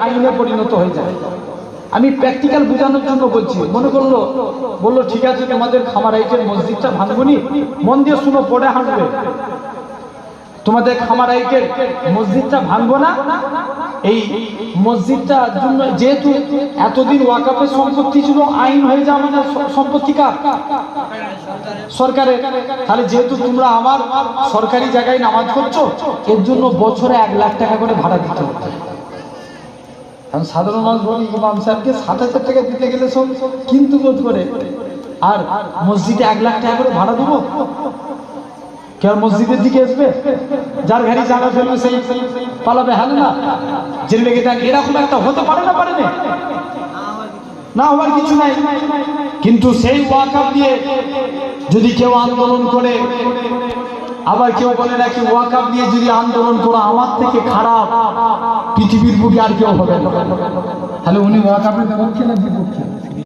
আইনে পরিণত হয়ে যায়। আমি প্র্যাকটিক্যাল বোঝানোর জন্য বলছি। মনে করলো, বললো ঠিক আছে তোমাদের খামারাইটের মসজিদটা ভাঙবনি, মন দিয়ে শুনো, পড়ে হাসবে। তোমাদের খামারাইটের মসজিদটা ভাঙবো না, এই মসজিদটার জন্য যেহেতু এতদিন ওয়াকাফের সম্পত্তি ছিল, আইন হয়ে যাওয়া মানে সম্পত্তি কার? সরকারের। তাহলে যেহেতু তোমরা আমার সরকারি জায়গায় নামাজ করছো, এর জন্য বছরে 1 লাখ টাকা করে ভাড়া দিতে হবে। কারণ সাধারণ মানুষ বলি ইমাম সাহেবকে 7,000 টাকা দিতে গেলে সব কিন্তু বোধ করে, আর মসজিদে 1 লাখ টাকা করে ভাড়া দেবো? কেউ মসজিদের দিকে আসবে? যার গাড়ি জায়গা ফেলবে সেই পালাবে, হ্যাঁ না? যে লেগে দেন, এরকম একটা হতে পারে না, পারে না হওয়ার কিছু নাই। কিন্তু সেই ওয়াকাফ দিয়ে যদি কেউ আন্দোলন করে, আবার কেউ বলে নাকি ওয়াকাফ নিয়ে যদি আন্দোলন করো আমার থেকে খারাপ পৃথিবীর বুকে আর কেউ হবে না, তাহলে উনি ওয়াকাফের পক্ষে না বিপক্ষে?